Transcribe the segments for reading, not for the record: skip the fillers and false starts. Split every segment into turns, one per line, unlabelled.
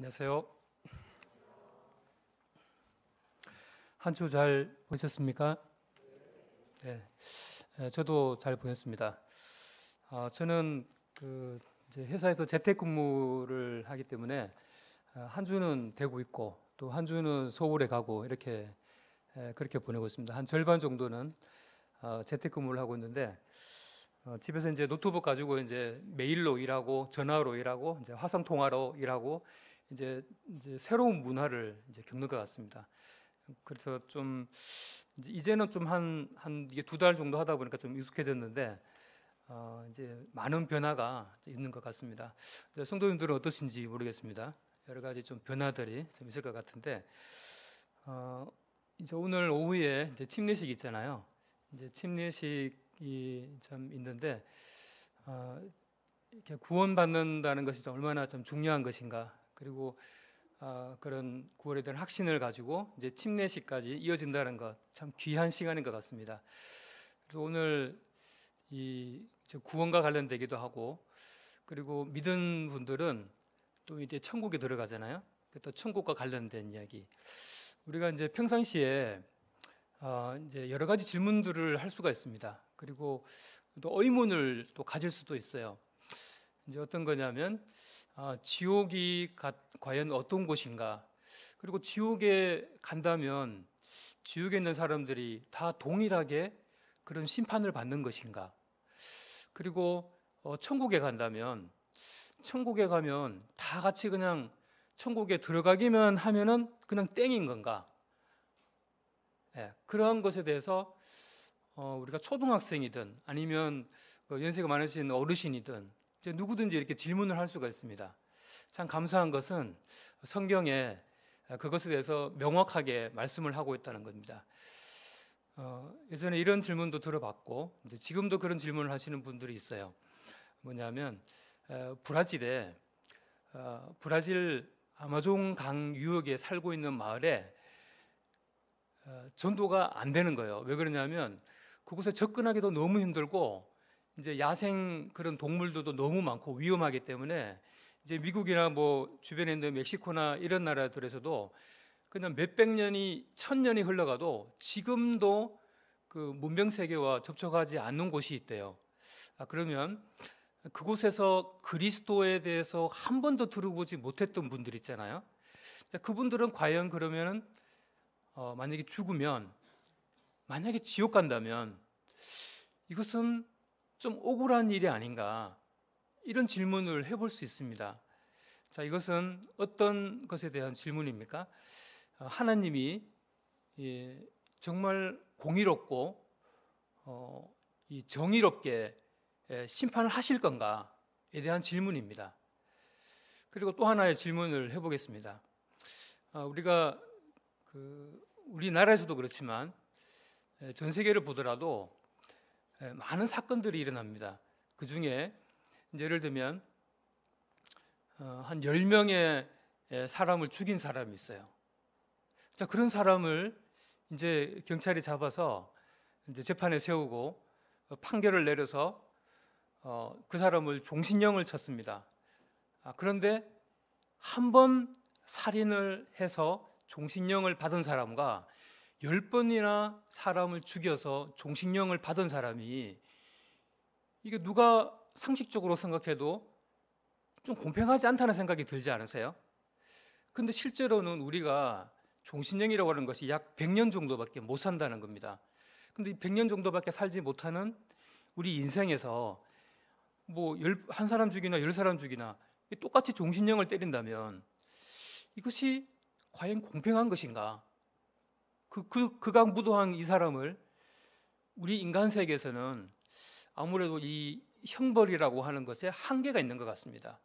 안녕하세요. 한 주 잘 보셨습니까? 네, 저도 잘 보냈습니다. 저는 이제 회사에서 재택근무를 하기 때문에 한 주는 대구 있고 또 한 주는 서울에 가고 이렇게 그렇게 보내고 있습니다. 한 절반 정도는 재택근무를 하고 있는데 집에서 이제 노트북 가지고 이제 메일로 일하고 전화로 일하고 이제 화상 통화로 일하고 이제 새로운 문화를 이제 겪는 것 같습니다. 그래서 좀 이제는 좀 한 이게 2달 정도 하다 보니까 좀 익숙해졌는데 이제 많은 변화가 있는 것 같습니다. 성도님들은 어떠신지 모르겠습니다. 여러 가지 좀 변화들이 좀 있을 것 같은데 이제 오늘 오후에 이제 침례식 있잖아요. 이제 침례식이 좀 있는데 이렇게 구원받는다는 것이 얼마나 좀 중요한 것인가, 그리고 그런 구원에 대한 확신을 가지고 이제 침례식까지 이어진다는 것, 참 귀한 시간인 것 같습니다. 그래서 오늘 이 구원과 관련되기도 하고, 그리고 믿은 분들은 또 이제 천국에 들어가잖아요. 또 천국과 관련된 이야기. 우리가 이제 평상시에 이제 여러 가지 질문들을 할 수가 있습니다. 그리고 또 의문을 또 가질 수도 있어요. 이제 어떤 거냐면 지옥이 과연 어떤 곳인가? 그리고 지옥에 간다면 지옥에 있는 사람들이 다 동일하게 그런 심판을 받는 것인가? 그리고 천국에 간다면 천국에 가면 다 같이 그냥 천국에 들어가기만 하면은 그냥 땡인 건가? 그러한 것에 대해서 우리가 초등학생이든 아니면 연세가 많으신 어르신이든 이제 누구든지 이렇게 질문을 할 수가 있습니다. 참 감사한 것은 성경에 그것에 대해서 명확하게 말씀을 하고 있다는 겁니다. 예전에 이런 질문도 들어봤고 이제 지금도 그런 질문을 하시는 분들이 있어요. 뭐냐면 브라질에 브라질 아마존 강 유역에 살고 있는 마을에 전도가 안 되는 거예요. 왜 그러냐면 그곳에 접근하기도 너무 힘들고 이제 야생 그런 동물들도 너무 많고 위험하기 때문에 이제 미국이나 뭐 주변에 있는 멕시코나 이런 나라들에서도 그냥 몇백 년이 1000년이 흘러가도 지금도 그 문명 세계와 접촉하지 않는 곳이 있대요. 그러면 그곳에서 그리스도에 대해서 한 번도 들어보지 못했던 분들 있잖아요. 그분들은 과연 그러면은 만약에 죽으면, 만약에 지옥 간다면 이것은 좀 억울한 일이 아닌가, 이런 질문을 해볼 수 있습니다. 자, 이것은 어떤 것에 대한 질문입니까? 하나님이 정말 공의롭고 이 정의롭게 심판을 하실 건가에 대한 질문입니다. 그리고 또 하나의 질문을 해보겠습니다. 우리가 우리나라에서도 그렇지만 전 세계를 보더라도 많은 사건들이 일어납니다. 그 중에 예를 들면 한 10명의 사람을 죽인 사람이 있어요. 자, 그런 사람을 이제 경찰이 잡아서 이제 재판에 세우고 판결을 내려서 그 사람을 종신형을 쳤습니다. 그런데 한 번 살인을 해서 종신형을 받은 사람과 10번이나 사람을 죽여서 종신형을 받은 사람이, 이게 누가 상식적으로 생각해도 좀 공평하지 않다는 생각이 들지 않으세요? 근데 실제로는 우리가 종신형이라고 하는 것이 약 100년 정도밖에 못 산다는 겁니다. 근데 100년 정도밖에 살지 못하는 우리 인생에서 뭐 한 사람 죽이나 10사람 죽이나 똑같이 종신형을 때린다면 이것이 과연 공평한 것인가? 극악무도한 이 사람을 우리 인간 세계에서는 아무래도 이 형벌이라고 하는 것에 한계가 있는 것 같습니다.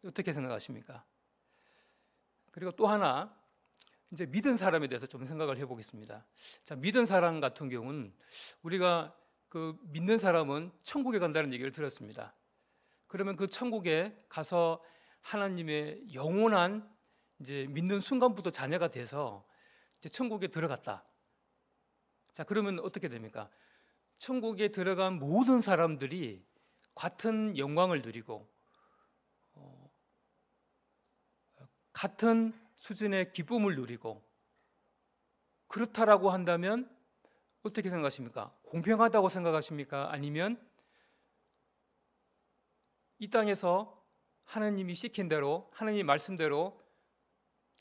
어떻게 생각하십니까? 그리고 또 하나, 이제 믿은 사람에 대해서 좀 생각을 해보겠습니다. 자, 믿은 사람 같은 경우는 우리가 그 믿는 사람은 천국에 간다는 얘기를 들었습니다. 그러면 그 천국에 가서 하나님의 영원한 이제 믿는 순간부터 자녀가 돼서 이제 천국에 들어갔다. 자, 그러면 어떻게 됩니까? 천국에 들어간 모든 사람들이 같은 영광을 누리고 같은 수준의 기쁨을 누리고 그렇다라고 한다면 어떻게 생각하십니까? 공평하다고 생각하십니까? 아니면 이 땅에서 하나님이 시킨 대로, 하나님 말씀대로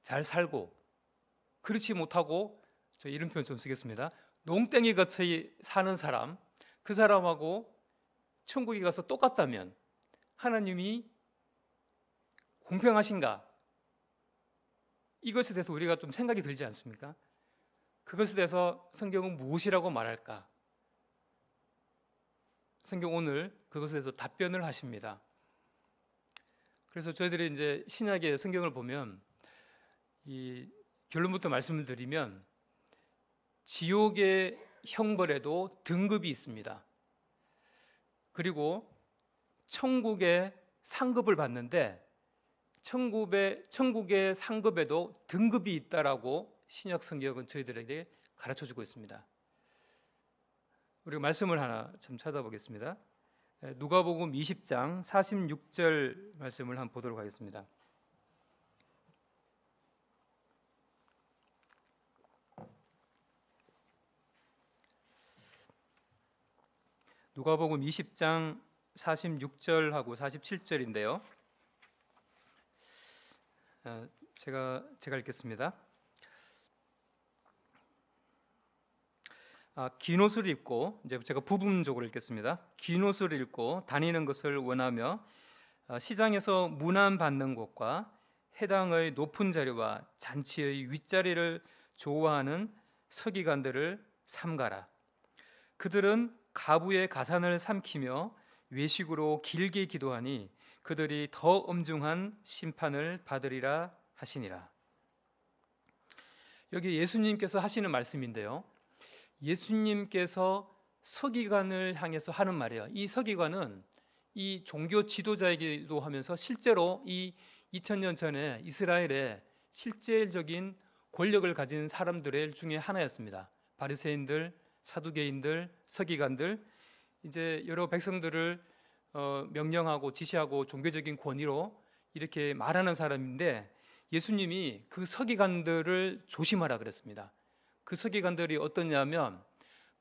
잘 살고, 그렇지 못하고, 저 이런 표현 좀 쓰겠습니다. 농땡이 같이 사는 사람, 그 사람하고 천국에 가서 똑같다면 하나님이 공평하신가? 이것에 대해서 우리가 좀 생각이 들지 않습니까? 그것에 대해서 성경은 무엇이라고 말할까? 성경 오늘 그것에 대해서 답변을 하십니다. 그래서 저희들이 이제 신약의 성경을 보면 이 결론부터 말씀을 드리면 지옥의 형벌에도 등급이 있습니다. 그리고 천국의 상급을 받는데 천국의 상급에도 등급이 있다라고 신약 성경은 저희들에게 가르쳐주고 있습니다. 우리가 말씀을 하나 좀 찾아보겠습니다. 누가복음 20장 46절 말씀을 한번 보도록 하겠습니다. 누가복음 20장 46절하고 47절인데요. 제가 읽겠습니다. 긴 옷을 입고, 이제 제가 부분적으로 읽겠습니다. 긴 옷을 입고 다니는 것을 원하며 시장에서 문안받는 곳과 해당의 높은 자리와 잔치의 윗자리를 좋아하는 서기관들을 삼가라. 그들은 가부의 가산을 삼키며 외식으로 길게 기도하니 그들이 더 엄중한 심판을 받으리라 하시니라. 여기 예수님께서 하시는 말씀인데요, 예수님께서 서기관을 향해서 하는 말이에요. 이 서기관은 이 종교 지도자이기도 하면서 실제로 이 2000년 전에 이스라엘의 실질적인 권력을 가진 사람들 중에 하나였습니다. 바리새인들, 사두개인들, 서기관들, 이제 여러 백성들을 명령하고 지시하고 종교적인 권위로 이렇게 말하는 사람인데, 예수님이 그 서기관들을 조심하라 그랬습니다. 그 서기관들이 어떠냐면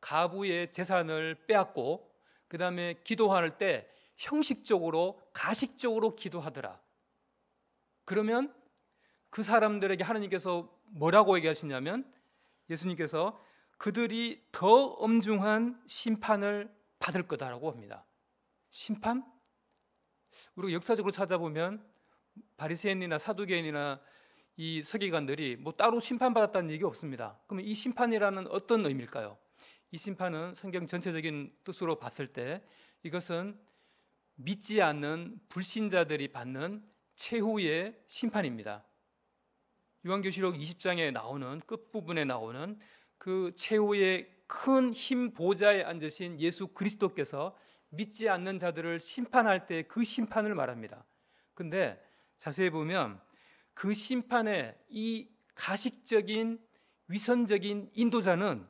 가부의 재산을 빼앗고 그 다음에 기도할 때 형식적으로 가식적으로 기도하더라. 그러면 그 사람들에게 하나님께서 뭐라고 얘기하시냐면, 예수님께서 그들이 더 엄중한 심판을 받을 거다라고 합니다. 심판? 우리가 역사적으로 찾아보면 바리새인이나 사두개인이나 이 서기관들이 뭐 따로 심판받았다는 얘기 없습니다. 그러면 이 심판이라는 어떤 의미일까요? 이 심판은 성경 전체적인 뜻으로 봤을 때 이것은 믿지 않는 불신자들이 받는 최후의 심판입니다. 요한계시록 20장에 나오는 끝부분에 나오는 그 최후의 큰 힘 보좌에 앉으신 예수 그리스도께서 믿지 않는 자들을 심판할 때 그 심판을 말합니다. 근데 자세히 보면 그 심판의 이 가식적인 위선적인 인도자는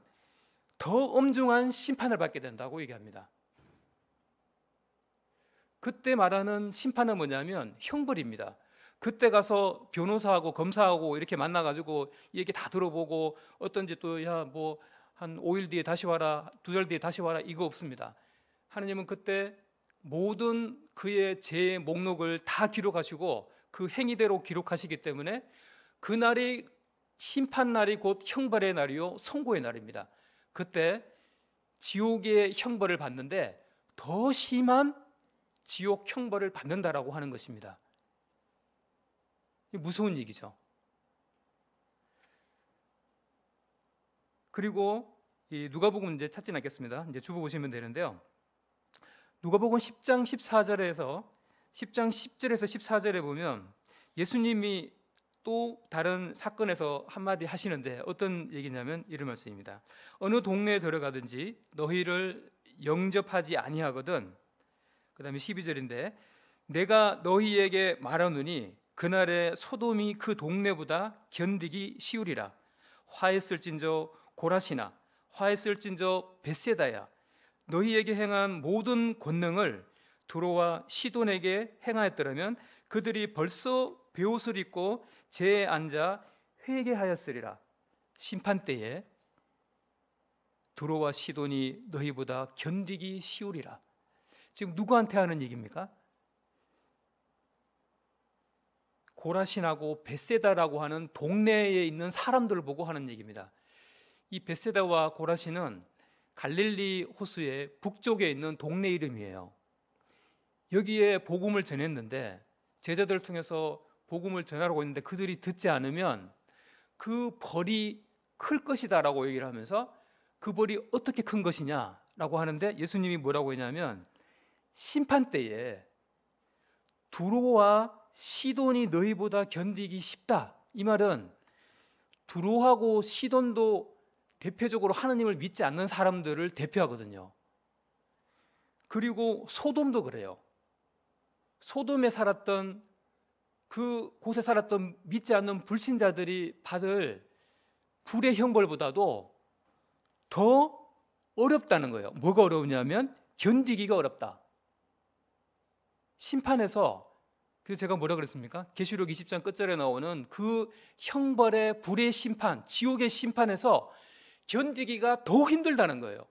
더 엄중한 심판을 받게 된다고 얘기합니다. 그때 말하는 심판은 뭐냐면 형벌입니다. 그때 가서 변호사하고 검사하고 이렇게 만나가지고 이 얘기 다 들어보고 어떤지 또 야 뭐 한 5일 뒤에 다시 와라, 2달 뒤에 다시 와라, 이거 없습니다. 하나님은 그때 모든 그의 죄의 목록을 다 기록하시고 그 행위대로 기록하시기 때문에 그날이 심판날이 곧 형벌의 날이요 선고의 날입니다. 그때 지옥의 형벌을 받는데 더 심한 지옥 형벌을 받는다라고 하는 것입니다. 무서운 얘기죠. 그리고 이 누가복음 이제 찾진 않겠습니다. 이제 주보 보시면 되는데요. 누가복음 10장 14절에서 10장 10절에서 14절에 보면 예수님이 또 다른 사건에서 한마디 하시는데 어떤 얘기냐면 이런 말씀입니다. 어느 동네에 들어가든지 너희를 영접하지 아니하거든. 그 다음에 12절인데 내가 너희에게 말하노니 그날에 소돔이 그 동네보다 견디기 쉬우리라. 화했을진저 고라시나 화했을진저 벳세다야 너희에게 행한 모든 권능을 두로와 시돈에게 행하였더라면 그들이 벌써 베옷을 입고 제에 앉아 회개하였으리라. 심판 때에 두로와 시돈이 너희보다 견디기 쉬우리라. 지금 누구한테 하는 얘기입니까? 고라신하고 벳세다라고 하는 동네에 있는 사람들을 보고 하는 얘기입니다. 이 벳세다와 고라신은 갈릴리 호수의 북쪽에 있는 동네 이름이에요. 여기에 복음을 전했는데, 제자들을 통해서 복음을 전하라고 했는데 그들이 듣지 않으면 그 벌이 클 것이다라고 얘기를 하면서, 그 벌이 어떻게 큰 것이냐라고 하는데 예수님이 뭐라고 했냐면, 심판 때에 두로와 시돈이 너희보다 견디기 쉽다. 이 말은 두로하고 시돈도 대표적으로 하느님을 믿지 않는 사람들을 대표하거든요. 그리고 소돔도 그래요. 소돔에 살았던, 그 곳에 살았던 믿지 않는 불신자들이 받을 불의 형벌보다도 더 어렵다는 거예요. 뭐가 어려우냐면 견디기가 어렵다. 심판에서, 그래서 제가 뭐라 그랬습니까? 계시록 20장 끝절에 나오는 그 형벌의 불의 심판, 지옥의 심판에서 견디기가 더 힘들다는 거예요.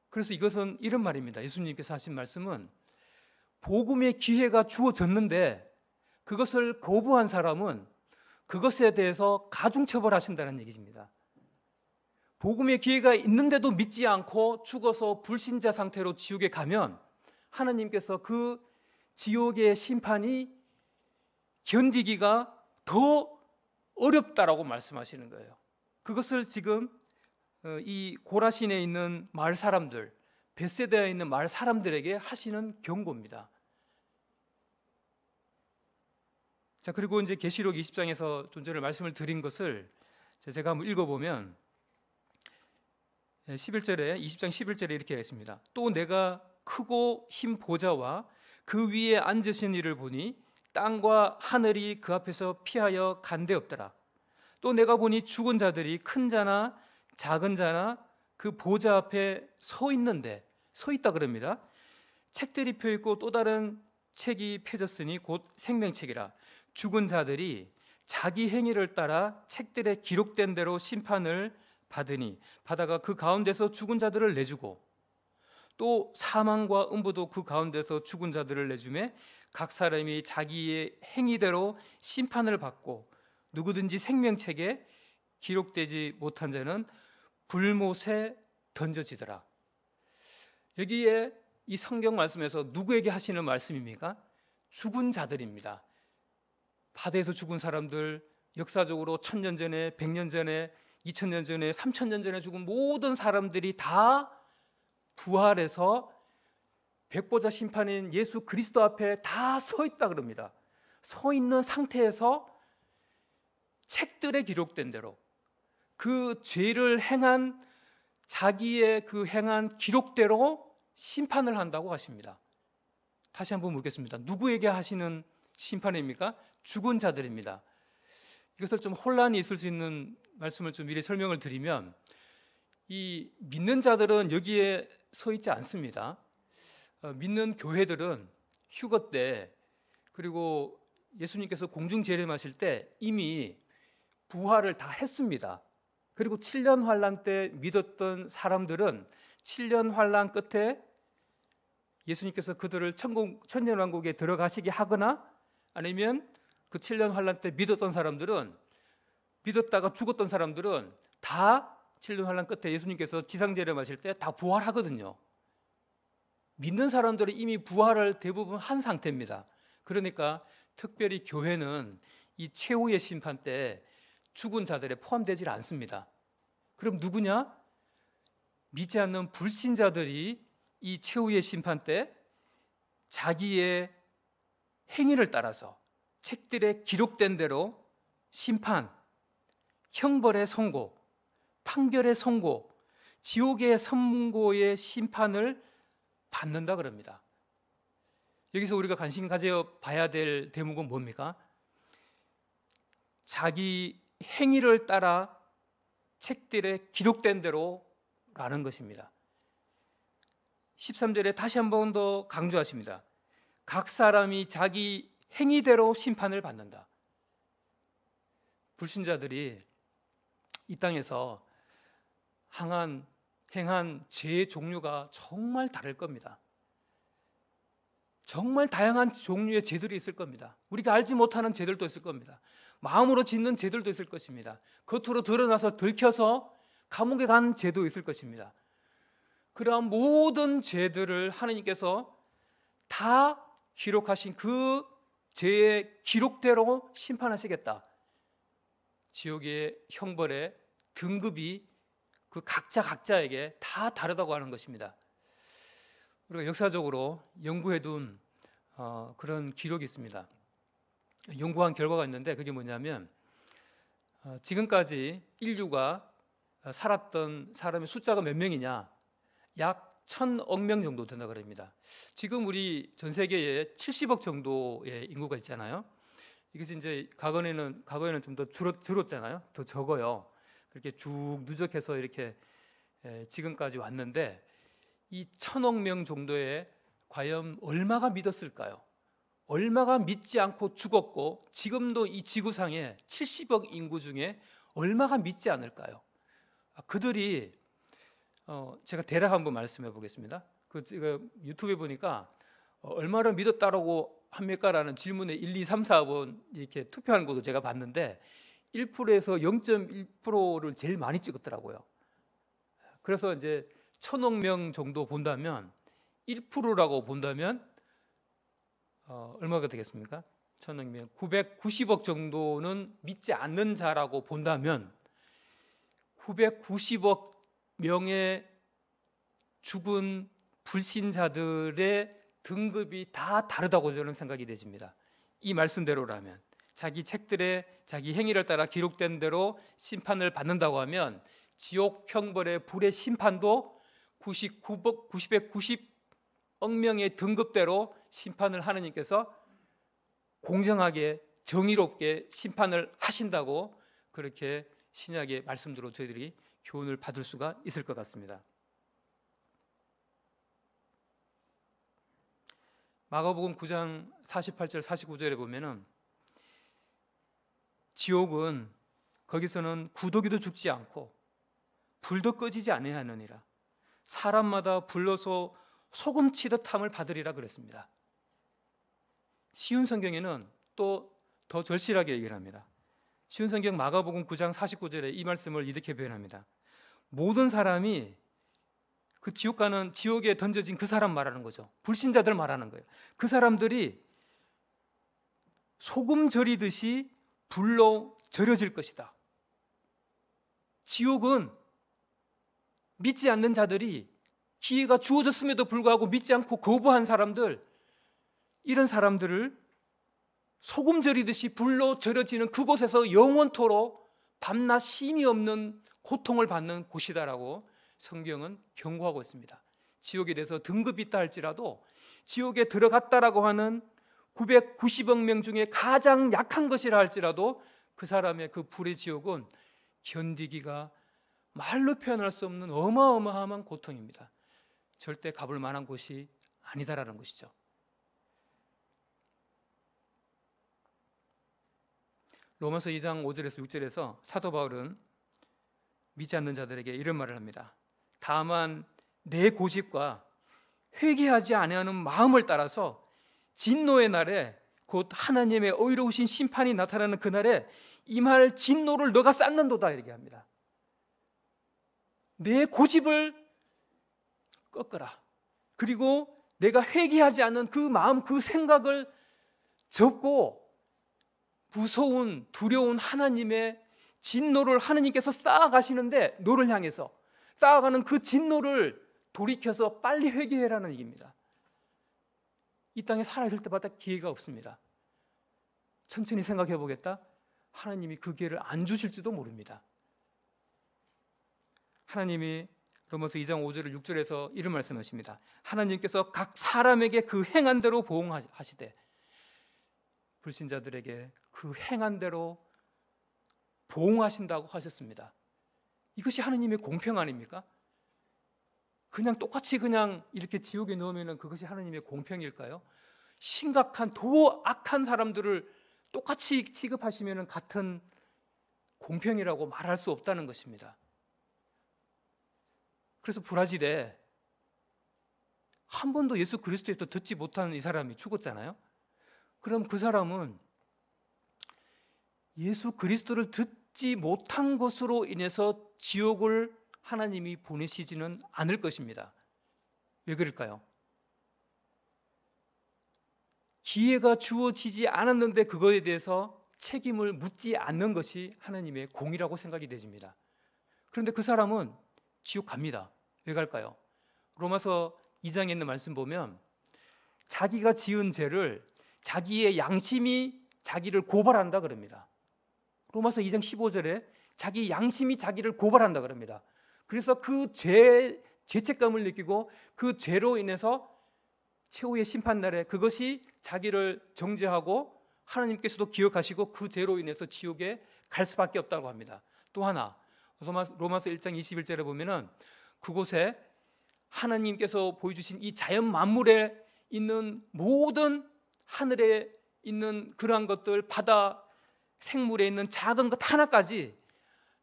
그래서 이것은 이런 말입니다. 예수님께서 하신 말씀은, 복음의 기회가 주어졌는데 그것을 거부한 사람은 그것에 대해서 가중처벌하신다는 얘기입니다. 복음의 기회가 있는데도 믿지 않고 죽어서 불신자 상태로 지옥에 가면 하나님께서 그 지옥의 심판이 견디기가 더 어렵다라고 말씀하시는 거예요. 그것을 지금 이 고라신에 있는 마을 사람들, 벳세다에 있는 마을 사람들에게 하시는 경고입니다. 자, 그리고 이제 계시록 20장에서 좀 전에 말씀을 드린 것을 제가 한번 읽어보면 11절에, 20장 11절에 이렇게 했습니다. 또 내가 크고 흰 보좌와 그 위에 앉으신 이를 보니 땅과 하늘이 그 앞에서 피하여 간데 없더라. 또 내가 보니 죽은 자들이 큰 자나 작은 자나 그 보좌 앞에 서 있는데, 서 있다 그럽니다. 책들이 펴 있고 또 다른 책이 펴졌으니 곧 생명책이라. 죽은 자들이 자기 행위를 따라 책들에 기록된 대로 심판을 받으니 받아가 그 가운데서 죽은 자들을 내주고, 또 사망과 음부도 그 가운데서 죽은 자들을 내주매 각 사람이 자기의 행위대로 심판을 받고, 누구든지 생명책에 기록되지 못한 자는 불못에 던져지더라. 여기에 이 성경 말씀에서 누구에게 하시는 말씀입니까? 죽은 자들입니다. 바다에서 죽은 사람들, 역사적으로 1000년 전에, 100년 전에, 2000년 전에, 3000년 전에 죽은 모든 사람들이 다 부활해서 백보자 심판인 예수 그리스도 앞에 다 서 있다 그럽니다. 서 있는 상태에서 책들에 기록된 대로 그 죄를 행한, 자기의 그 행한 기록대로 심판을 한다고 하십니다. 다시 한번 묻겠습니다. 누구에게 하시는 심판입니까? 죽은 자들입니다. 이것을 좀 혼란이 있을 수 있는 말씀을 좀 미리 설명을 드리면, 이 믿는 자들은 여기에 서 있지 않습니다. 믿는 교회들은 휴거 때, 그리고 예수님께서 공중 재림하실 때 이미 부활을 다 했습니다. 그리고 7년 환란 때 믿었던 사람들은 7년 환란 끝에 예수님께서 그들을 천년왕국에 들어가시게 하거나, 아니면 그 7년 환란 때 믿었던 사람들은, 믿었다가 죽었던 사람들은 다 7년 환란 끝에 예수님께서 지상재림하실 때 다 부활하거든요. 믿는 사람들은 이미 부활을 대부분 한 상태입니다. 그러니까 특별히 교회는 이 최후의 심판 때 죽은 자들에 포함되지 않습니다. 그럼 누구냐? 믿지 않는 불신자들이 이 최후의 심판 때 자기의 행위를 따라서 책들에 기록된 대로 심판, 형벌의 선고, 판결의 선고, 지옥의 선고의 심판을 받는다 그럽니다. 여기서 우리가 관심 가져 봐야 될 대목은 뭡니까? 자기 행위를 따라 책들에 기록된 대로 라는 것입니다. 13절에 다시 한 번 더 강조하십니다. 각 사람이 자기 행위대로 심판을 받는다. 불신자들이 이 땅에서 행한 죄의 종류가 정말 다를 겁니다. 정말 다양한 종류의 죄들이 있을 겁니다. 우리가 알지 못하는 죄들도 있을 겁니다. 마음으로 짓는 죄들도 있을 것입니다. 겉으로 드러나서 들켜서 감옥에 간 죄도 있을 것입니다. 그러한 모든 죄들을 하나님께서 다 기록하신 그 죄의 기록대로 심판하시겠다. 지옥의 형벌의 등급이 그 각자에게 다 다르다고 하는 것입니다. 우리가 역사적으로 연구해둔 그런 기록이 있습니다. 연구한 결과가 있는데 그게 뭐냐면 지금까지 인류가 살았던 사람의 숫자가 몇 명이냐? 약 1,000억 명 정도 된다고 합니다. 지금 우리 전 세계에 70억 정도의 인구가 있잖아요. 이것이 이제 과거에는 좀 더 줄었잖아요. 더 적어요. 그렇게 쭉 누적해서 이렇게 지금까지 왔는데 이 1,000억 명 정도에 과연 얼마가 믿었을까요? 얼마가 믿지 않고 죽었고 지금도 이 지구상에 70억 인구 중에 얼마가 믿지 않을까요? 그들이 제가 대략 한번 말씀해 보겠습니다. 제가 유튜브에 보니까 얼마를 믿었다라고 합니까라는 질문에 1, 2, 3, 4번 이렇게 투표하는 것도 제가 봤는데 1%에서 0.1%를 제일 많이 찍었더라고요. 그래서 이제 1,000억 명 정도 본다면 1%라고 본다면 얼마가 되겠습니까? 1,000억 명 990억 정도는 믿지 않는 자라고 본다면 990억 명의 죽은 불신자들의 등급이 다 다르다고 저는 생각이 되집니다. 이 말씀대로라면 자기 책들에 자기 행위를 따라 기록된 대로 심판을 받는다고 하면 지옥 형벌의 불의 심판도 990억 명의 등급대로 심판을 하나님께서 공정하게 정의롭게 심판을 하신다고 그렇게 신약의 말씀대로 저희들이 교훈을 받을 수가 있을 것 같습니다. 마가복음 9장 48절 49절에 보면은 지옥은 거기서는 구더기도 죽지 않고 불도 꺼지지 아니하느니라 사람마다 불러서 소금 치듯 함을 받으리라 그랬습니다. 쉬운 성경에는 또 더 절실하게 얘기를 합니다. 쉬운 성경 마가복음 9장 49절에 이 말씀을 이렇게 표현합니다. 모든 사람이 그 지옥에 던져진 그 사람 말하는 거죠. 불신자들 말하는 거예요. 그 사람들이 소금 절이듯이 불로 절여질 것이다. 지옥은 믿지 않는 자들이 기회가 주어졌음에도 불구하고 믿지 않고 거부한 사람들, 이런 사람들을 소금 절이듯이 불로 절여지는 그곳에서 영원토록 밤낮 쉼이 없는 고통을 받는 곳이다라고 성경은 경고하고 있습니다. 지옥에 대해서 등급이 있다 할지라도 지옥에 들어갔다라고 하는 990억 명 중에 가장 약한 것이라 할지라도 그 사람의 그 불의 지옥은 견디기가 말로 표현할 수 없는 어마어마한 고통입니다. 절대 가볼 만한 곳이 아니다라는 것이죠. 로마서 2장 5절에서 6절에서 사도 바울은 믿지 않는 자들에게 이런 말을 합니다. 다만 내 고집과 회개하지 아니하는 마음을 따라서 진노의 날에 곧 하나님의 의로우신 심판이 나타나는 그날에 임할 진노를 너가 쌓는도다 이렇게 합니다. 내 고집을 꺾어라. 그리고 내가 회개하지 않는 그 마음, 그 생각을 접고 무서운 두려운 하나님의 진노를 하나님께서 쌓아가시는데 너를 향해서 쌓아가는 그 진노를 돌이켜서 빨리 회개해라는 얘기입니다. 이 땅에 살아있을 때마다 기회가 없습니다. 천천히 생각해 보겠다? 하나님이 그 기회를 안 주실지도 모릅니다. 하나님이 로마서 2장 5절 6절에서 이런 말씀하십니다. 하나님께서 각 사람에게 그 행한 대로 보응하시되 불신자들에게 그 행한 대로 보응하신다고 하셨습니다. 이것이 하나님의 공평 아닙니까? 그냥 똑같이 그냥 이렇게 지옥에 넣으면 그것이 하나님의 공평일까요? 심각한 더 악한 사람들을 똑같이 취급하시면 같은 공평이라고 말할 수 없다는 것입니다. 그래서 브라질에 한 번도 예수 그리스도에서 듣지 못한 이 사람이 죽었잖아요. 그럼 그 사람은 예수 그리스도를 듣지 못한 것으로 인해서 지옥을 하나님이 보내시지는 않을 것입니다. 왜 그럴까요? 기회가 주어지지 않았는데 그거에 대해서 책임을 묻지 않는 것이 하나님의 공이라고 생각이 되집니다. 그런데 그 사람은 지옥 갑니다. 왜 갈까요? 로마서 2장에 있는 말씀 보면 자기가 지은 죄를 자기의 양심이 자기를 고발한다 그럽니다. 로마서 2장 15절에 자기 양심이 자기를 고발한다 그럽니다. 그래서 그 죄책감을 느끼고 그 죄로 인해서 최후의 심판날에 그것이 자기를 정죄하고 하나님께서도 기억하시고 그 죄로 인해서 지옥에 갈 수밖에 없다고 합니다. 또 하나 로마서 1장 21절에 보면은 그곳에 하나님께서 보여주신 이 자연 만물에 있는 모든 하늘에 있는 그러한 것들, 바다 생물에 있는 작은 것 하나까지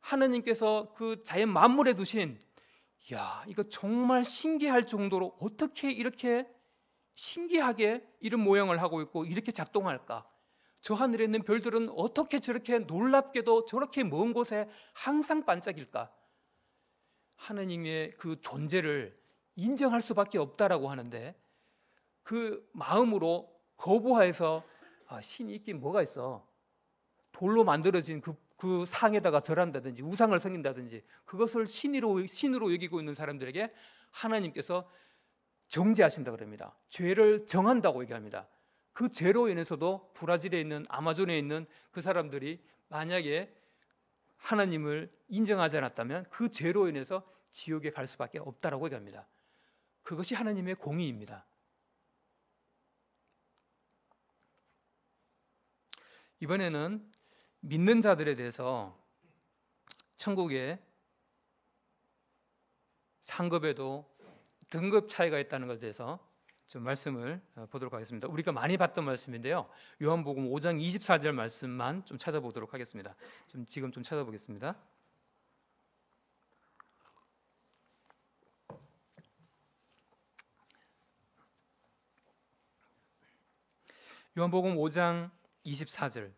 하나님께서 그 자연 만물에 두신, 야, 이거 정말 신기할 정도로 어떻게 이렇게 신기하게 이런 모양을 하고 있고 이렇게 작동할까? 저 하늘에 있는 별들은 어떻게 저렇게 놀랍게도 저렇게 먼 곳에 항상 반짝일까? 하나님의 그 존재를 인정할 수밖에 없다라고 하는데 그 마음으로 거부해서 신이 있긴 뭐가 있어, 돌로 만들어진 그 상에다가 절한다든지 우상을 섬긴다든지 그것을 신으로 여기고 있는 사람들에게 하나님께서 정죄하신다 그럽니다. 죄를 정한다고 얘기합니다. 그 죄로 인해서도 브라질에 있는 아마존에 있는 그 사람들이 만약에 하나님을 인정하지 않았다면 그 죄로 인해서 지옥에 갈 수밖에 없다라고 얘기합니다. 그것이 하나님의 공의입니다. 이번에는 믿는 자들에 대해서 천국의 상급에도 등급 차이가 있다는 것에 대해서 좀 말씀을 보도록 하겠습니다. 우리가 많이 봤던 말씀인데요, 요한복음 5장 24절 말씀만 좀 찾아보도록 하겠습니다. 지금 좀 찾아보겠습니다. 요한복음 5장 24절,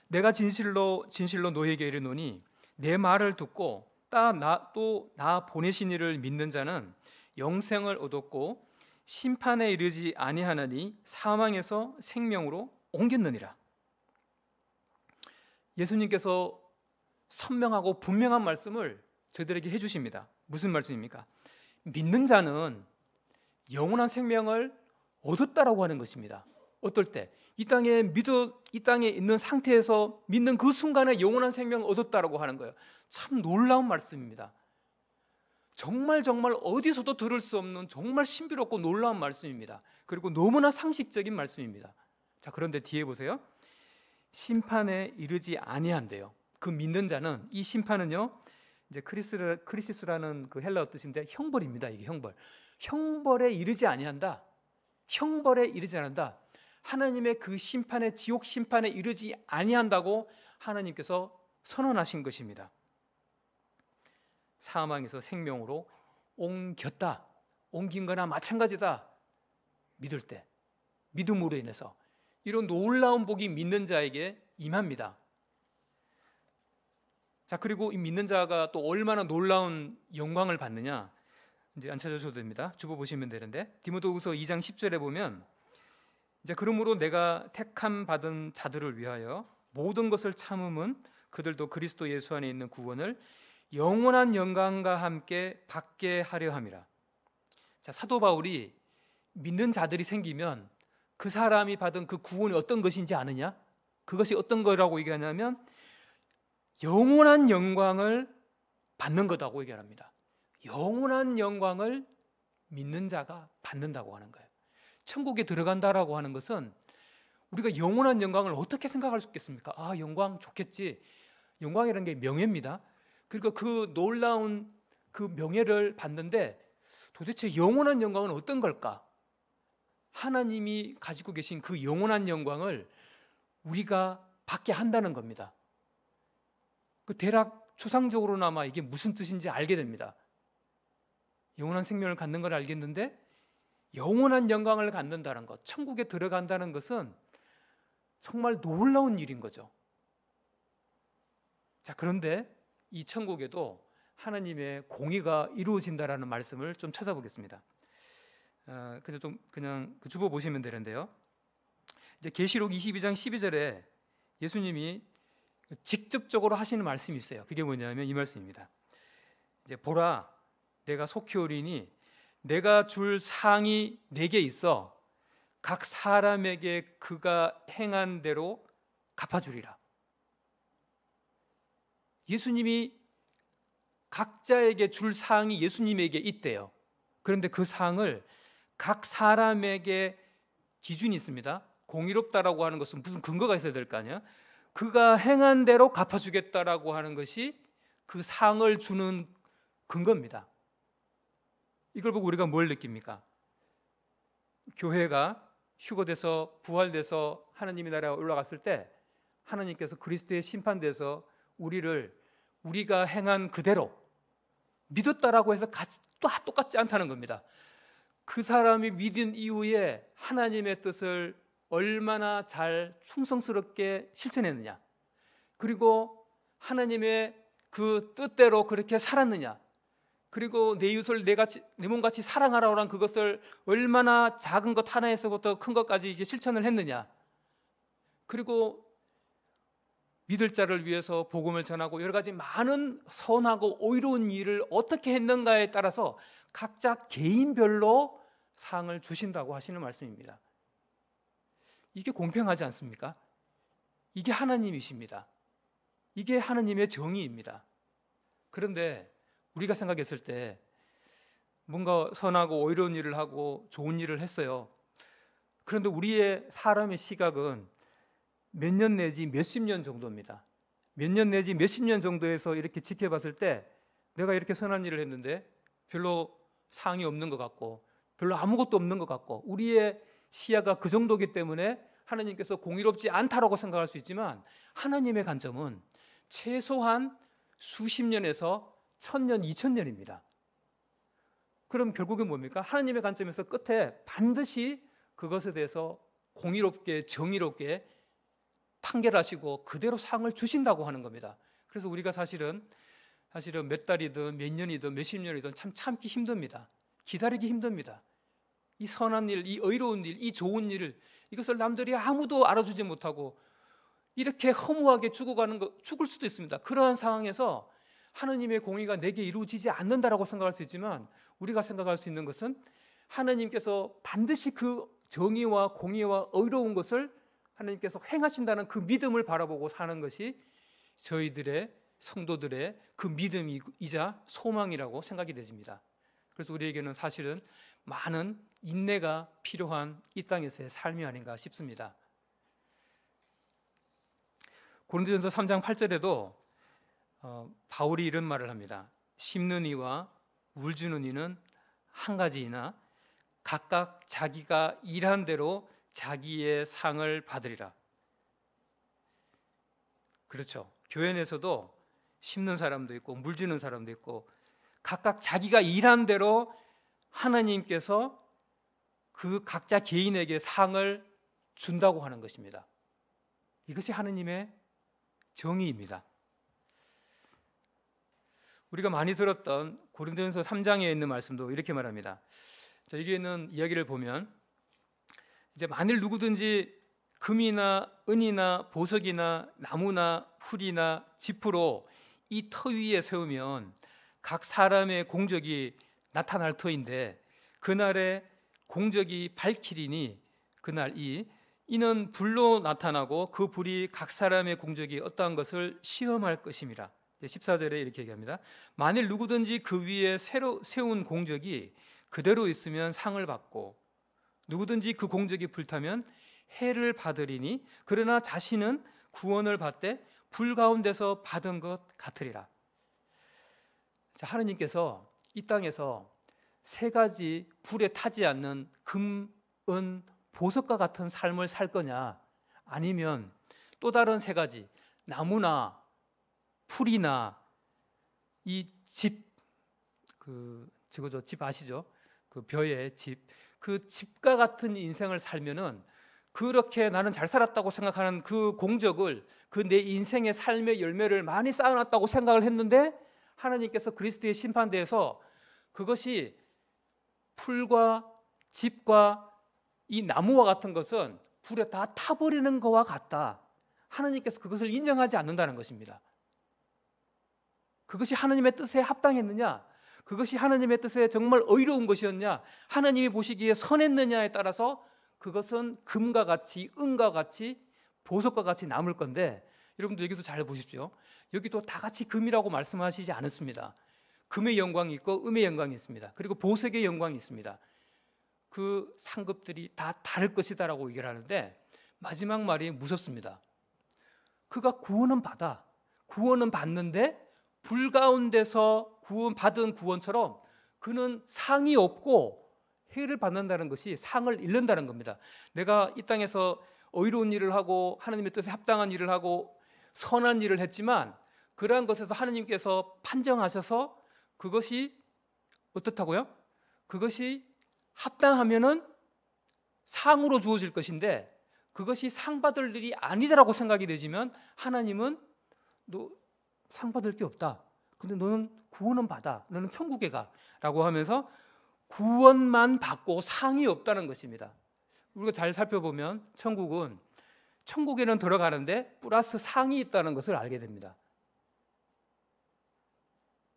내가 진실로 너희에게 이르노니 내 말을 듣고 또 나 보내신 이를 믿는 자는 영생을 얻었고 심판에 이르지 아니하나니 사망에서 생명으로 옮겼느니라. 예수님께서 선명하고 분명한 말씀을 저희들에게 해주십니다. 무슨 말씀입니까? 믿는 자는 영원한 생명을 얻었다라고 하는 것입니다. 어떨 때? 이 땅에 있는 상태에서 믿는 그 순간에 영원한 생명을 얻었다라고 하는 거예요. 참 놀라운 말씀입니다. 정말 어디서도 들을 수 없는 정말 신비롭고 놀라운 말씀입니다. 그리고 너무나 상식적인 말씀입니다. 자, 그런데 뒤에 보세요. 심판에 이르지 아니한대요. 그 믿는 자는, 이 심판은요, 이제 크리시스라는 그 헬라어 뜻인데 형벌입니다. 이게 형벌에 이르지 아니한다. 형벌에 이르지 않는다. 하나님의 그 심판에, 지옥 심판에 이르지 아니한다고 하나님께서 선언하신 것입니다. 사망에서 생명으로 옮겼다, 옮긴 거나 마찬가지다. 믿을 때, 믿음으로 인해서 이런 놀라운 복이 믿는 자에게 임합니다. 자, 그리고 이 믿는 자가 또 얼마나 놀라운 영광을 받느냐, 이제 안 찾아주셔도 됩니다. 주보 보시면 되는데, 디모데후서 2장 10절에 보면, 이제 그러므로 내가 택함 받은 자들을 위하여 모든 것을 참음은 그들도 그리스도 예수 안에 있는 구원을 영원한 영광과 함께 받게 하려 함이라. 자, 사도 바울이 믿는 자들이 생기면 그 사람이 받은 그 구원이 어떤 것인지 아느냐? 그것이 어떤 거라고 얘기하냐면 영원한 영광을 받는 거다고 얘기합니다. 영원한 영광을 믿는 자가 받는다고 하는 거예요. 천국에 들어간다라고 하는 것은 우리가 영원한 영광을 어떻게 생각할 수 있겠습니까? 아, 영광 좋겠지. 영광이라는 게 명예입니다. 그러니까 그 놀라운 그 명예를 받는데 도대체 영원한 영광은 어떤 걸까? 하나님이 가지고 계신 그 영원한 영광을 우리가 받게 한다는 겁니다. 그 대략 추상적으로나마 이게 무슨 뜻인지 알게 됩니다. 영원한 생명을 갖는 걸 알겠는데, 영원한 영광을 갖는다는 것, 천국에 들어간다는 것은 정말 놀라운 일인 거죠. 자, 그런데 이 천국에도 하나님의 공의가 이루어진다라는 말씀을 좀 찾아보겠습니다. 그래서 좀 그냥 주보 보시면 되는데요. 이제 계시록 22장 12절에 예수님이 직접적으로 하시는 말씀이 있어요. 그게 뭐냐면 이 말씀입니다. 이제 보라, 내가 속히 오리니 내가 줄 상이 내게 있어 각 사람에게 그가 행한 대로 갚아주리라. 예수님이 각자에게 줄 상이 예수님에게 있대요. 그런데 그 상을 각 사람에게 기준이 있습니다. 공의롭다라고 하는 것은 무슨 근거가 있어야 될 거 아니야? 그가 행한 대로 갚아주겠다라고 하는 것이 그 상을 주는 근거입니다. 이걸 보고 우리가 뭘 느낍니까? 교회가 휴거돼서 부활돼서 하나님의 나라에 올라갔을 때 하나님께서 그리스도의 심판돼서 우리가 행한 그대로 믿었다라고 해서 똑같지 않다는 겁니다. 그 사람이 믿은 이후에 하나님의 뜻을 얼마나 잘 충성스럽게 실천했느냐, 그리고 하나님의 그 뜻대로 그렇게 살았느냐, 그리고 내 이웃을 내 몸같이 사랑하라고 한 그것을 얼마나 작은 것 하나에서부터 큰 것까지 이제 실천을 했느냐, 그리고 믿을 자를 위해서 복음을 전하고 여러 가지 많은 선하고 오의로운 일을 어떻게 했는가에 따라서 각자 개인별로 상을 주신다고 하시는 말씀입니다. 이게 공평하지 않습니까? 이게 하나님이십니다. 이게 하나님의 정의입니다. 그런데 우리가 생각했을 때 뭔가 선하고 오의로운 일을 하고 좋은 일을 했어요. 그런데 우리의 사람의 시각은 몇 년 내지 몇십 년 정도입니다. 몇 년 내지 몇십 년 정도에서 이렇게 지켜봤을 때 내가 이렇게 선한 일을 했는데 별로 상이 없는 것 같고 별로 아무것도 없는 것 같고, 우리의 시야가 그 정도이기 때문에 하나님께서 공의롭지 않다라고 생각할 수 있지만, 하나님의 관점은 최소한 수십 년에서 1000년, 2000년입니다. 그럼 결국은 뭡니까? 하나님의 관점에서 끝에 반드시 그것에 대해서 공의롭게 정의롭게 판결하시고 그대로 상을 주신다고 하는 겁니다. 그래서 우리가 사실은 몇 달이든 몇 년이든 몇십 년이든 참 참기 힘듭니다. 기다리기 힘듭니다. 이 선한 일, 이 의로운 일, 이 좋은 일을, 이것을 남들이 아무도 알아주지 못하고 이렇게 허무하게 죽을 수도 있습니다. 그러한 상황에서 하나님의 공의가 내게 이루어지지 않는다라고 생각할 수 있지만, 우리가 생각할 수 있는 것은 하나님께서 반드시 그 정의와 공의와 의로운 것을 하나님께서 행하신다는 그 믿음을 바라보고 사는 것이 저희들의 성도들의 그 믿음이자 소망이라고 생각이 되집니다. 그래서 우리에게는 사실은 많은 인내가 필요한 이 땅에서의 삶이 아닌가 싶습니다. 고린도전서 3장 8절에도 바울이 이런 말을 합니다. 심는 이와 물 주는 이는 한 가지이나 각각 자기가 일한 대로 자기의 상을 받으리라. 그렇죠. 교회 내에서도 심는 사람도 있고 물 주는 사람도 있고, 각각 자기가 일한 대로 하나님께서 그 각자 개인에게 상을 준다고 하는 것입니다. 이것이 하나님의 정의입니다. 우리가 많이 들었던 고린도전서 3장에 있는 말씀도 이렇게 말합니다. 자, 여기에 있는 이야기를 보면, 이제 만일 누구든지 금이나 은이나 보석이나 나무나 풀이나 지푸로 이 터 위에 세우면 각 사람의 공적이 나타날 터인데, 그날에 공적이 밝히리니 그날 이는 불로 나타나고 그 불이 각 사람의 공적이 어떠한 것을 시험할 것임이라. 14절에 이렇게 얘기합니다. 만일 누구든지 그 위에 새로 세운 공적이 그대로 있으면 상을 받고, 누구든지 그 공적이 불타면 해를 받으리니 그러나 자신은 구원을 받되 불 가운데서 받은 것 같으리라. 자, 하나님께서 이 땅에서 세 가지 불에 타지 않는 금, 보석과 같은 삶을 살 거냐, 아니면 또 다른 세 가지, 나무나 풀이나 이 집, 집 아시죠? 그 벼의 집, 그 집과 같은 인생을 살면은 그렇게 나는 잘 살았다고 생각하는 그 공적을, 그 내 인생의 삶의 열매를 많이 쌓아놨다고 생각을 했는데, 하나님께서 그리스도의 심판대에서 그것이 풀과 집과 이 나무와 같은 것은 불에 다 타버리는 것과 같다, 하나님께서 그것을 인정하지 않는다는 것입니다. 그것이 하나님의 뜻에 합당했느냐, 그것이 하나님의 뜻에 정말 의로운 것이었냐, 하나님이 보시기에 선했느냐에 따라서 그것은 금과 같이, 은과 같이, 보석과 같이 남을 건데, 여러분들 여기서 잘 보십시오. 여기도 다 같이 금이라고 말씀하시지 않았습니다. 금의 영광이 있고 음의 영광이 있습니다. 그리고 보석의 영광이 있습니다. 그 상급들이 다 다를 것이다 라고 얘기를 하는데, 마지막 말이 무섭습니다. 그가 구원은 받는데 불 가운데서 구원받은 구원처럼 그는 상이 없고 해를 받는다는 것이 상을 잃는다는 겁니다. 내가 이 땅에서 의로운 일을 하고 하나님의 뜻에 합당한 일을 하고 선한 일을 했지만, 그러한 것에서 하나님께서 판정하셔서 그것이 어떻다고요? 그것이 합당하면은 상으로 주어질 것인데, 그것이 상 받을 일이 아니다라고 생각이 되지만 하나님은 너 상 받을 게 없다, 근데 너는 구원은 받아, 너는 천국에 가 라고 하면서 구원만 받고 상이 없다는 것입니다. 우리가 잘 살펴보면 천국에는 들어가는데 플러스 상이 있다는 것을 알게 됩니다.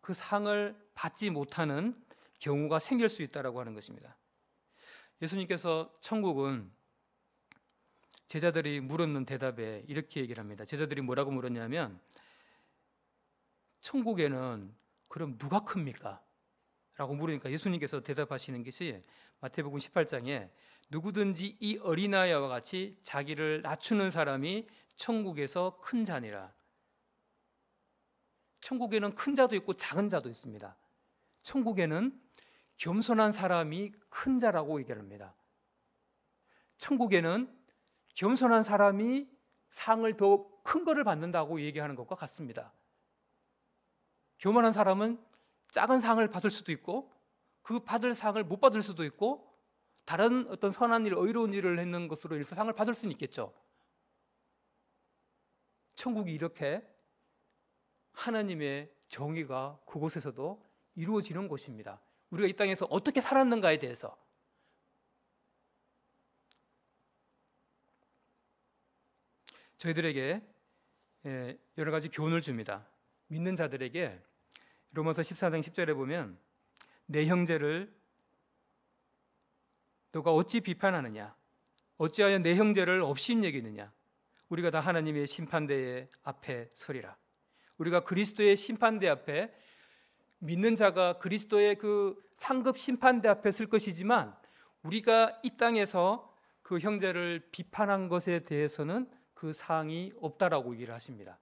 그 상을 받지 못하는 경우가 생길 수 있다고 하는 것입니다. 예수님께서 천국은 제자들이 물었는 대답에 이렇게 얘기를 합니다. 제자들이 뭐라고 물었냐면, 천국에는 그럼 누가 큽니까? 라고 물으니까 예수님께서 대답하시는 것이 마태복음 18장에 누구든지 이 어린아이와 같이 자기를 낮추는 사람이 천국에서 큰 자니라. 천국에는 큰 자도 있고 작은 자도 있습니다. 천국에는 겸손한 사람이 큰 자라고 얘기합니다. 천국에는 겸손한 사람이 상을 더 큰 것을 받는다고 얘기하는 것과 같습니다. 교만한 사람은 작은 상을 받을 수도 있고, 그 받을 상을 못 받을 수도 있고, 다른 어떤 선한 일, 의로운 일을 했는 것으로 인해서 상을 받을 수는 있겠죠. 천국이 이렇게 하나님의 정의가 그곳에서도 이루어지는 곳입니다. 우리가 이 땅에서 어떻게 살았는가에 대해서, 저희들에게 여러 가지 교훈을 줍니다. 믿는 자들에게 로마서 14장 10절에 보면, 내 형제를 너가 어찌 비판하느냐, 어찌하여 내 형제를 업신여기느냐, 우리가 다 하나님의 심판대 앞에 서리라. 우리가 그리스도의 심판대 앞에, 믿는 자가 그리스도의 그 상급 심판대 앞에 설 것이지만, 우리가 이 땅에서 그 형제를 비판한 것에 대해서는 그 사항이 없다라고 얘기를 하십니다.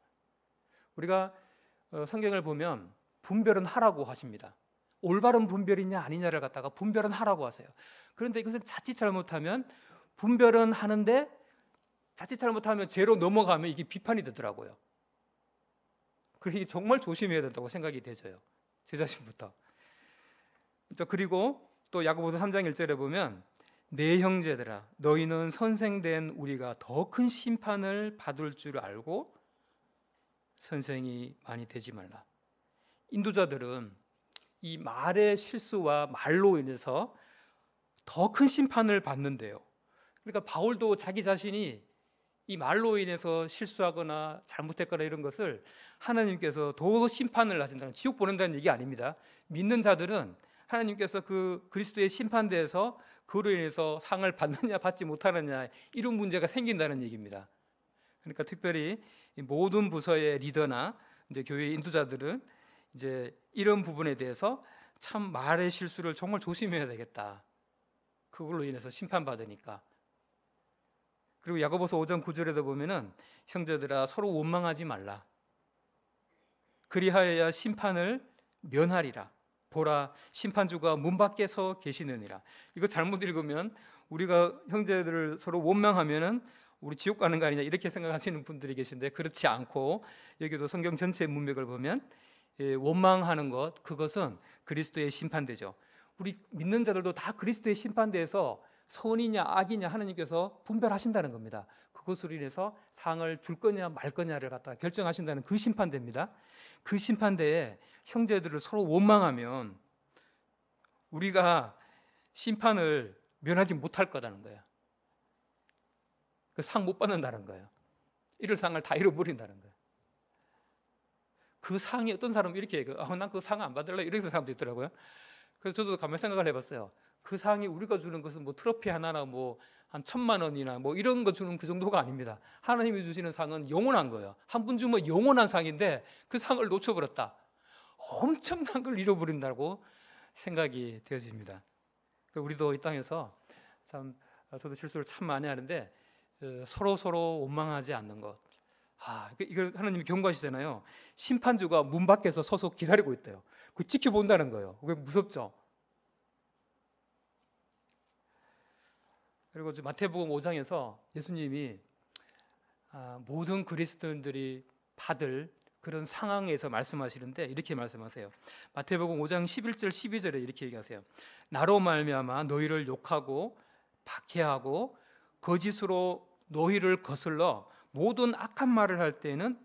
우리가 성경을 보면 분별은 하라고 하십니다. 올바른 분별이냐 아니냐를 갖다가 분별은 하라고 하세요. 그런데 이것은 자칫 잘못하면, 분별은 하는데 자칫 잘못하면 죄로 넘어가면 이게 비판이 되더라고요. 그래서 정말 조심해야 된다고 생각이 되져요, 제 자신부터. 그리고 또 야고보서 3장 1절에 보면, 내 형제들아 너희는 선생된 우리가 더 큰 심판을 받을 줄 알고 선생이 많이 되지 말라. 인도자들은 이 말의 실수와 말로 인해서 더 큰 심판을 받는데요. 그러니까 바울도 자기 자신이 이 말로 인해서 실수하거나 잘못했거나 이런 것을 하나님께서 더 심판을 하신다는, 지옥 보낸다는 얘기 아닙니다. 믿는 자들은 하나님께서 그 그리스도의 심판대에서 그로 인해서 상을 받느냐 받지 못하느냐 이런 문제가 생긴다는 얘기입니다. 그러니까 특별히 모든 부서의 리더나 이제 교회 인도자들은 이제 이런 부분에 대해서 참 말의 실수를 정말 조심해야 되겠다, 그걸로 인해서 심판받으니까. 그리고 야고보서 5장 9절에도 보면은, 형제들아 서로 원망하지 말라. 그리하여야 심판을 면하리라. 보라 심판주가 문 밖에 서 계시느니라. 이거 잘못 읽으면 우리가 형제들을 서로 원망하면은 우리 지옥 가는 거 아니냐 이렇게 생각하시는 분들이 계신데, 그렇지 않고 여기도 성경 전체의 문맥을 보면 원망하는 것, 그것은 그리스도의 심판대죠. 우리 믿는 자들도 다 그리스도의 심판대에서 선이냐 악이냐 하나님께서 분별하신다는 겁니다. 그것으로 인해서 상을 줄 거냐 말 거냐를 갖다 결정하신다는 그 심판대입니다. 그 심판대에 형제들을 서로 원망하면 우리가 심판을 면하지 못할 거라는 거예요. 그 상 못 받는다는 거예요. 이럴 상을 다 잃어버린다는 거예요. 그 상이 어떤 사람은 이렇게 얘기해요. 난 그 상 안 받을래 이렇게 사람도 있더라고요. 그래서 저도 가만히 생각을 해봤어요. 그 상이 우리가 주는 것은 뭐 트로피 하나나 뭐 한 1,000,000원이나 뭐 이런 거 주는 그 정도가 아닙니다. 하나님이 주시는 상은 영원한 거예요. 한 분 주면 영원한 상인데 그 상을 놓쳐버렸다, 엄청난 걸 잃어버린다고 생각이 되어집니다. 우리도 이 땅에서 참, 저도 실수를 참 많이 하는데 서로 원망하지 않는 것. 이걸 하나님이 경고하시잖아요. 심판주가 문 밖에서 서서 기다리고 있대요. 그 지켜본다는 거예요. 그게 무섭죠. 그리고 마태복음 5장에서 예수님이 모든 그리스도인들이 받을 그런 상황에서 말씀하시는데 이렇게 말씀하세요. 마태복음 5장 11절 12절에 이렇게 얘기하세요. 나로 말미암아 너희를 욕하고 박해하고 거짓으로 너희를 거슬러 모든 악한 말을 할 때는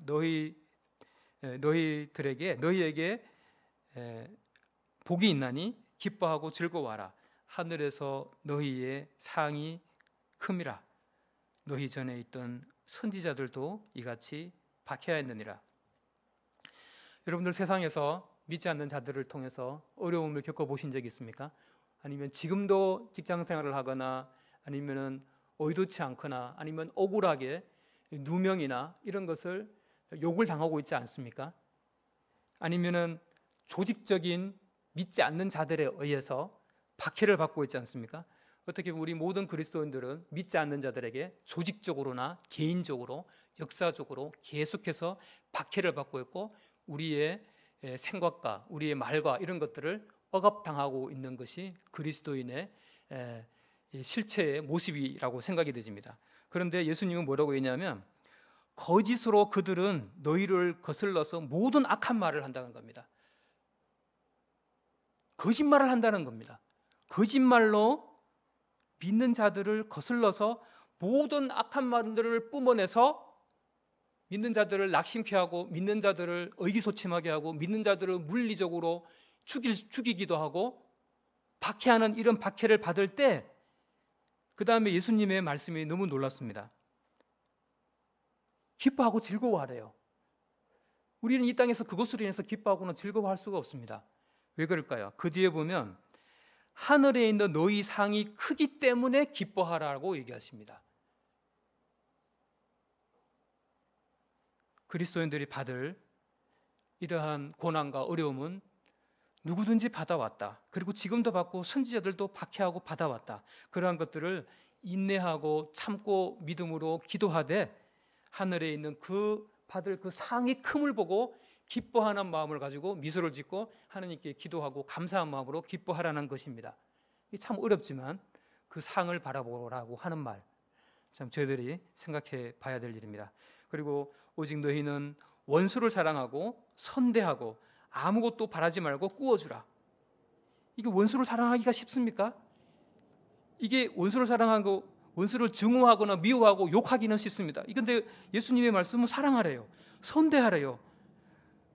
너희에게 복이 있나니 기뻐하고 즐거워하라. 하늘에서 너희의 상이 큼이라. 너희 전에 있던 선지자들도 이같이 박해하였느니라. 여러분들 세상에서 믿지 않는 자들을 통해서 어려움을 겪어보신 적이 있습니까? 아니면 지금도 직장생활을 하거나 아니면 의도치 않거나 아니면 억울하게 누명이나 이런 것을 욕을 당하고 있지 않습니까? 아니면은 조직적인 믿지 않는 자들에 의해서 박해를 받고 있지 않습니까? 어떻게 보면 우리 모든 그리스도인들은 믿지 않는 자들에게 조직적으로나 개인적으로 역사적으로 계속해서 박해를 받고 있고 우리의 생각과 우리의 말과 이런 것들을 억압당하고 있는 것이 그리스도인의 실체의 모습이라고 생각이 되집니다. 그런데 예수님은 뭐라고 했냐면 거짓으로 그들은 너희를 거슬러서 모든 악한 말을 한다는 겁니다. 거짓말을 한다는 겁니다. 거짓말로 믿는 자들을 거슬러서 모든 악한 말들을 뿜어내서 믿는 자들을 낙심케 하고 믿는 자들을 의기소침하게 하고 믿는 자들을 물리적으로 죽이기도 하고 박해하는 이런 박해를 받을 때 그 다음에 예수님의 말씀이 너무 놀랐습니다. 기뻐하고 즐거워하래요. 우리는 이 땅에서 그것으로 인해서 기뻐하고는 즐거워할 수가 없습니다. 왜 그럴까요? 그 뒤에 보면 하늘에 있는 너희 상이 크기 때문에 기뻐하라고 얘기하십니다. 그리스도인들이 받을 이러한 고난과 어려움은 누구든지 받아왔다. 그리고 지금도 받고 선지자들도 박해하고 받아왔다. 그러한 것들을 인내하고 참고 믿음으로 기도하되 하늘에 있는 그 받을 그 상이 큼을 보고 기뻐하는 마음을 가지고 미소를 짓고 하나님께 기도하고 감사한 마음으로 기뻐하라는 것입니다. 참 어렵지만 그 상을 바라보라고 하는 말, 참 저희들이 생각해 봐야 될 일입니다. 그리고 오직 너희는 원수를 사랑하고 선대하고 아무것도 바라지 말고 꾸어주라. 이게 원수를 사랑하기가 쉽습니까? 이게 원수를 사랑하고 원수를 증오하거나 미워하고 욕하기는 쉽습니다. 그런데 예수님의 말씀은 사랑하래요. 선대하래요.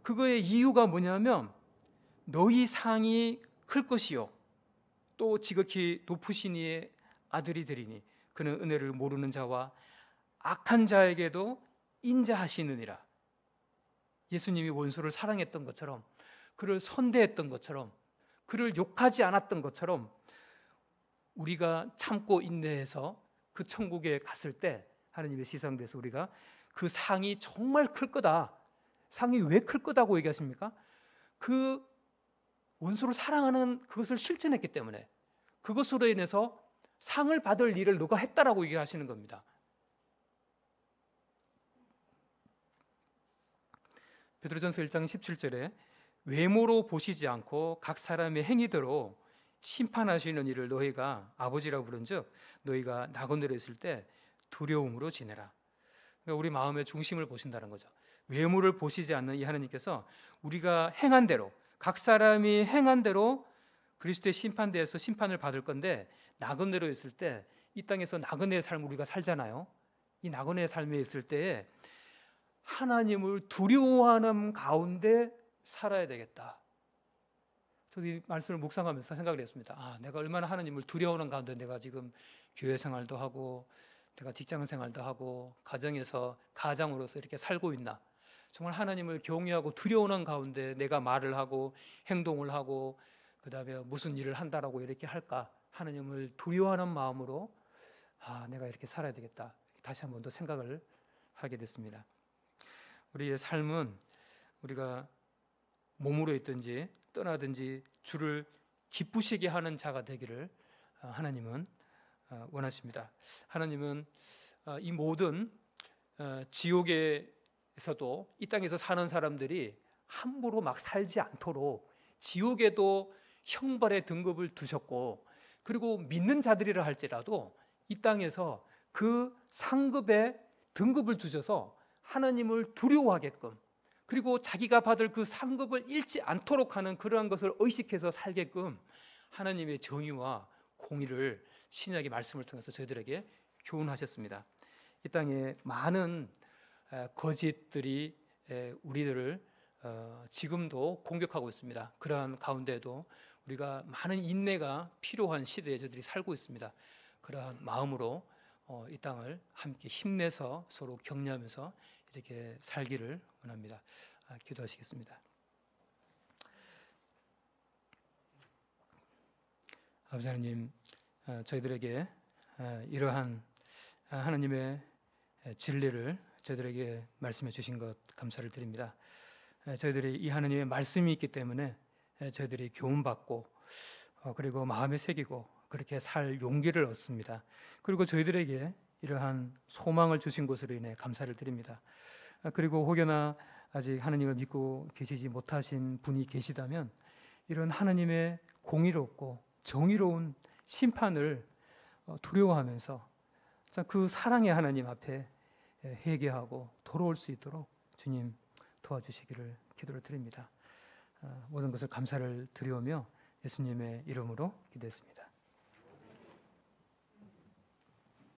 그거의 이유가 뭐냐면 너희 상이 클 것이요 또 지극히 높으신 이의 아들이 되리니 그는 은혜를 모르는 자와 악한 자에게도 인자하시느니라. 예수님이 원수를 사랑했던 것처럼 그를 선대했던 것처럼 그를 욕하지 않았던 것처럼 우리가 참고 인내해서 그 천국에 갔을 때 하나님의 시상대에서 우리가 그 상이 정말 클 거다. 상이 왜 클 거다고 얘기하십니까? 그 원수를 사랑하는 그것을 실천했기 때문에 그것으로 인해서 상을 받을 일을 누가 했다라고 얘기하시는 겁니다. 베드로전서 1장 17절에 외모로 보시지 않고 각 사람의 행위대로 심판하시는 이를 너희가 아버지라고 부른즉 너희가 나그네로 있을 때 두려움으로 지내라. 그러니까 우리 마음의 중심을 보신다는 거죠. 외모를 보시지 않는 이 하나님께서 우리가 행한 대로, 각 사람이 행한 대로 그리스도의 심판대에서 심판을 받을 건데, 나그네로 있을 때 이 땅에서 나그네의 삶을 우리가 살잖아요. 이 나그네의 삶에 있을 때에 하나님을 두려워하는 가운데 살아야 되겠다. 저도 이 말씀을 묵상하면서 생각을 했습니다. 내가 얼마나 하나님을 두려워하는 가운데 내가 지금 교회 생활도 하고 내가 직장 생활도 하고 가정에서 가장으로서 이렇게 살고 있나. 정말 하나님을 경외하고 두려워하는 가운데 내가 말을 하고 행동을 하고 그 다음에 무슨 일을 한다라고 이렇게 할까. 하나님을 두려워하는 마음으로 내가 이렇게 살아야 되겠다. 다시 한 번 더 생각을 하게 됐습니다. 우리의 삶은 우리가 몸으로 있든지 떠나든지 주를 기쁘시게 하는 자가 되기를 하나님은 원하십니다. 하나님은 이 모든 지옥에서도 이 땅에서 사는 사람들이 함부로 막 살지 않도록 지옥에도 형벌의 등급을 두셨고, 그리고 믿는 자들이라 할지라도 이 땅에서 그 상급의 등급을 주셔서 하나님을 두려워하게끔, 그리고 자기가 받을 그 상급을 잃지 않도록 하는 그러한 것을 의식해서 살게끔 하나님의 정의와 공의를 신약의 말씀을 통해서 저희들에게 교훈하셨습니다. 이 땅에 많은 거짓들이 우리들을 지금도 공격하고 있습니다. 그러한 가운데도 우리가 많은 인내가 필요한 시대에 저희들이 살고 있습니다. 그러한 마음으로 이 땅을 함께 힘내서 서로 격려하면서 이렇게 살기를 원합니다. 기도하시겠습니다. 아버지 하나님, 저희들에게 이러한 하나님의 진리를 저희들에게 말씀해 주신 것 감사를 드립니다. 저희들이 이 하나님의 말씀이 있기 때문에 저희들이 교훈받고 그리고 마음에 새기고 그렇게 살 용기를 얻습니다. 그리고 저희들에게 이러한 소망을 주신 것으로 인해 감사를 드립니다. 그리고 혹여나 아직 하나님을 믿고 계시지 못하신 분이 계시다면 이런 하나님의 공의롭고 정의로운 심판을 두려워하면서 그 사랑의 하나님 앞에 회개하고 돌아올 수 있도록 주님 도와주시기를 기도를 드립니다. 모든 것을 감사를 드리오며 예수님의 이름으로 기도했습니다.